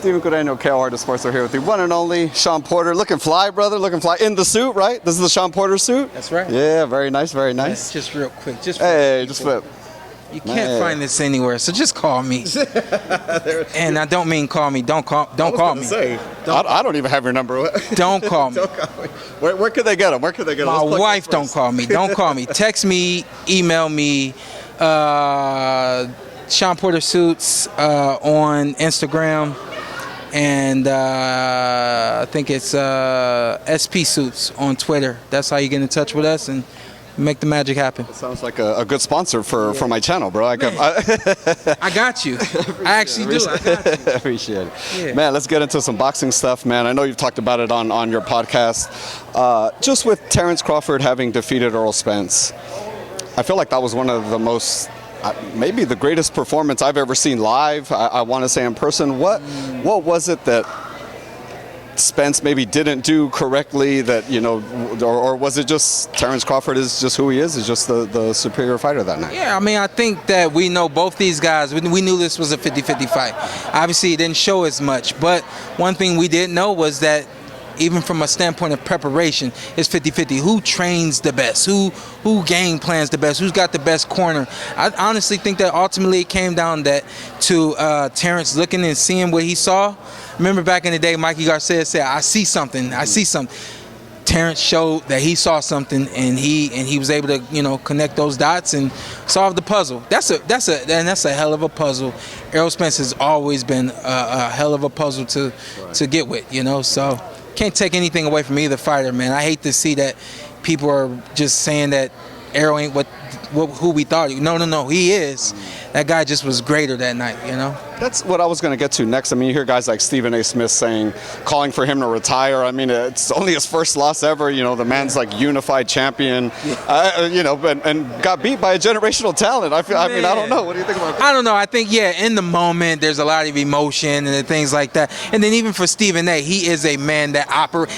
Steven Guareno, KOR Sports. We're here with the one and only Shawn Porter. Looking fly, brother. Looking fly. In the suit, right? This is the Shawn Porter suit? That's right. Yeah, very nice, very nice. Just real quick. Just flip. You can't find this anywhere, so just call me. And I don't mean call me. Don't call me. I don't even have your number. Don't call me. Don't call me. Where could they get them? Where could they get them? My wife don't call me. Don't call me. Text me, email me. Shawn Porter Suits on Instagram, and I think it's SP Suits on Twitter. That's how you get in touch with us and make the magic happen. It sounds like a good sponsor for my channel, bro. I got you. I actually do. I got you. Appreciate it. Yeah. Man, let's get into some boxing stuff, man. I know you've talked about it on your podcast. Just with Terence Crawford having defeated Errol Spence, I feel like that was one of the most, maybe the greatest performance I've ever seen live. I want to say in person. What was it that Spence maybe didn't do correctly that, or was it just Terence Crawford is just who he is just the superior fighter that night? Yeah, I mean, I think that we know both these guys. We knew this was a 50-50 fight. Obviously, it didn't show as much, but one thing we didn't know was that even from a standpoint of preparation, it's 50-50. Who trains the best? Who game plans the best? Who's got the best corner? I honestly think that ultimately it came down to Terence looking and seeing what he saw. Remember back in the day, Mikey Garcia said, "I see something. I see something." Terence showed that he saw something, and he was able to connect those dots and solve the puzzle. That's a hell of a puzzle. Errol Spence has always been a hell of a puzzle to get with. So can't take anything away from either fighter, man. I hate to see that people are just saying that Errol ain't who we thought. No, he is. That guy just was greater that night, That's what I was going to get to next. I mean, you hear guys like Stephen A. Smith calling for him to retire. I mean, it's only his first loss ever. The man's like unified champion, and got beat by a generational talent. I don't know. What do you think about that? I don't know. I think, in the moment, there's a lot of emotion and things like that. And then even for Stephen A., he is a man that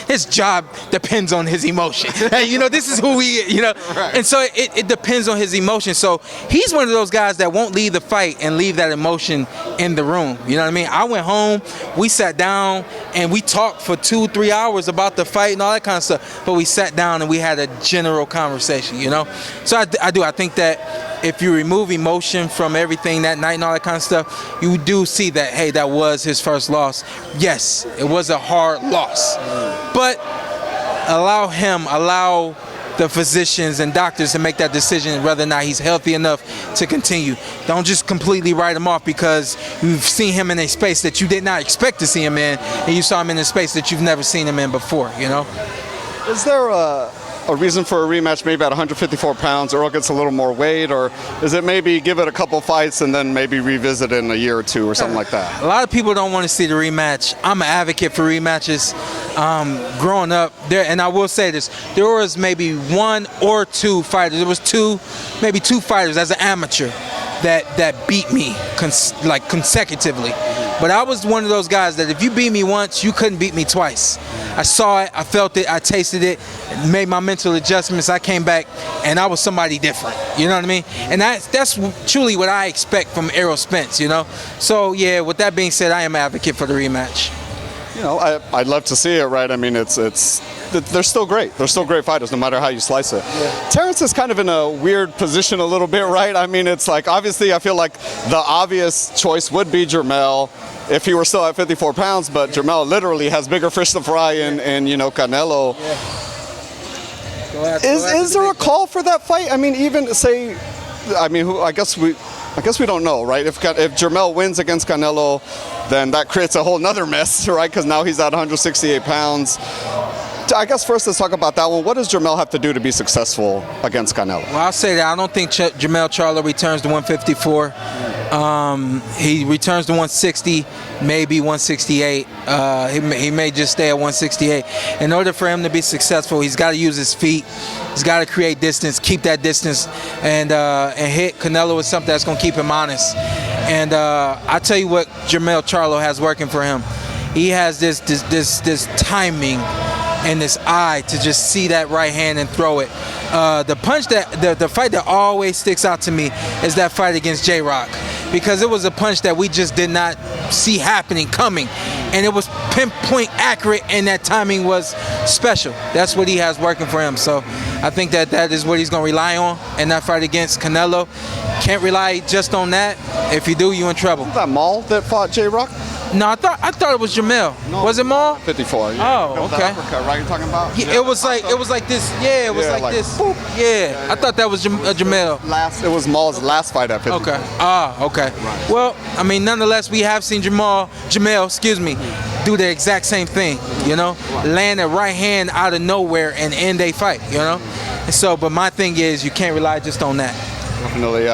his job depends on his emotion. This is who he is, Right. And so it depends on his emotion. So he's one of those guys that won't leave the fight and leave that emotion in the room. You know what I mean? I went home, we sat down, and we talked for 2-3 hours about the fight and all that kind of stuff. But we sat down and we had a general conversation, So I think that if you remove emotion from everything that night and all that kind of stuff, you do see that, hey, that was his first loss. Yes, it was a hard loss. But allow the physicians and doctors to make that decision whether or not he's healthy enough to continue. Don't just completely write him off because you've seen him in a space that you did not expect to see him in, and you saw him in a space that you've never seen him in before, Is there a reason for a rematch maybe at 154 pounds? Errol gets a little more weight, or is it maybe give it a couple fights and then maybe revisit it in a year or two or something like that? A lot of people don't want to see the rematch. I'm an advocate for rematches. Growing up, and I will say this, there was maybe one or two fighters. There was maybe two fighters as an amateur that beat me consecutively. But I was one of those guys that if you beat me once, you couldn't beat me twice. I saw it, I felt it, I tasted it, made my mental adjustments. I came back, and I was somebody different. You know what I mean? And that's truly what I expect from Errol Spence. So yeah. With that being said, I am an advocate for the rematch. I'd love to see it, right? I mean, they're still great. They're still great fighters, no matter how you slice it. Yeah. Terence is kind of in a weird position a little bit, right? I mean, it's like, obviously, I feel like the obvious choice would be Jermell if he were still at 54 pounds, but Jermell literally has bigger fish to fry in Canelo. Yeah. Is there a call for that fight? I mean, I guess we don't know, right? If Jermell wins against Canelo, then that creates a whole nother mess, right? Because now he's at 168 pounds. I guess first let's talk about that one. What does Jermell have to do to be successful against Canelo? Well, I'll say that I don't think Jermell Charlo returns to 154. He returns to 160, maybe 168. He may just stay at 168. In order for him to be successful, he's got to use his feet. He's got to create distance, keep that distance, and hit Canelo with something that's going to keep him honest. And I tell you what Jermell Charlo has working for him. He has this timing and this eye to just see that right hand and throw it. The fight that always sticks out to me is that fight against J-Rock, because it was a punch that we just did not see coming. and it was pinpoint accurate, and that timing was special. That's what he has working for him. So I think that is what he's going to rely on in that fight against Canelo. Can't rely just on that. If you do, you're in trouble. Was that Maul that fought J-Rock? No, I thought it was Jamel. No, was it Maul? 54. Yeah. Oh, okay. Africa, right? You're talking about? Yeah, it was like this. Yeah, it was like this. Boop. Yeah, I thought that was Jamel. It was Maul's last fight at 54. Okay. Okay. Right. Well, I mean, nonetheless, we have seen Jamel, excuse me, do the exact same thing. You know, land a right hand out of nowhere and end a fight. You know, and so, but my thing is, you can't rely just on that. Definitely.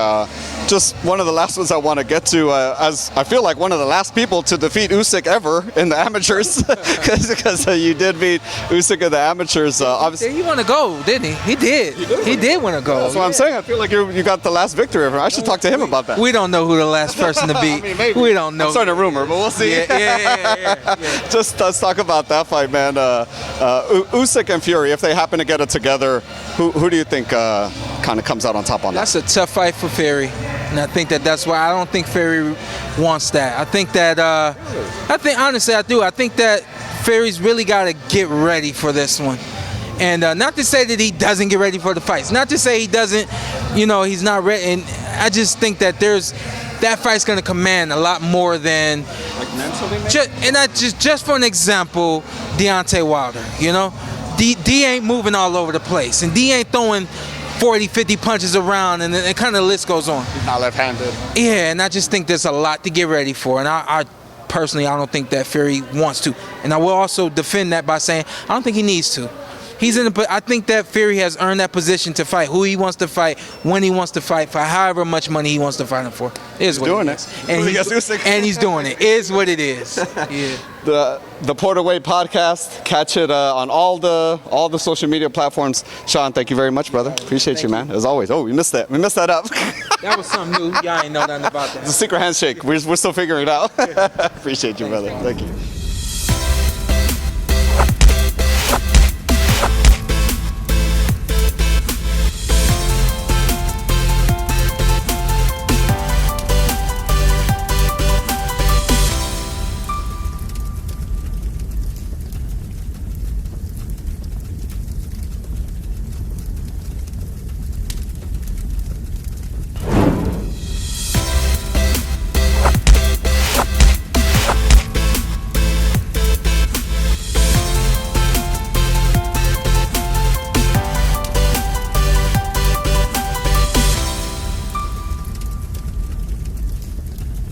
Just one of the last ones I want to get to, as I feel like one of the last people to defeat Usyk ever in the amateurs, because you did beat Usyk in the amateurs. Obviously, He want to go, didn't he? He did. He did want to go. That's what I'm saying. I feel like you got the last victory ever. I should talk to him about that. We don't know who the last person to beat. I mean, maybe. We don't know. I'm starting a rumor, but we'll see. Yeah. Just let's talk about that fight, man. Usyk and Fury, if they happen to get it together, who do you think kind of comes out on top on that? That's a tough fight for Fury, and I think that's why I don't think Fury wants that. I think that honestly I do. I think that Fury's really got to get ready for this one, and not to say that he doesn't get ready for the fights. Not to say he doesn't, he's not ready. And I just think that that fight's going to command a lot more than. Like mentally, maybe? Just for an example, Deontay Wilder. D ain't moving all over the place, and D ain't throwing 40, 50 punches around, and kind of the list goes on. He's not left-handed. Yeah, and I just think there's a lot to get ready for, and I personally, I don't think that Fury wants to. And I will also defend that by saying I don't think he needs to. But I think that Fury has earned that position to fight who he wants to fight, when he wants to fight, for however much money he wants to fight him for. He's doing it. And he's doing it. Is what it is. Yeah. The Porter Way podcast. Catch it on all the social media platforms. Shawn, thank you very much, brother. Appreciate you, man. As always. Oh, we missed that. We missed that up. That was something new. Y'all ain't know nothing about that. It's a secret handshake. We're still figuring it out. Appreciate you, brother. Thank you.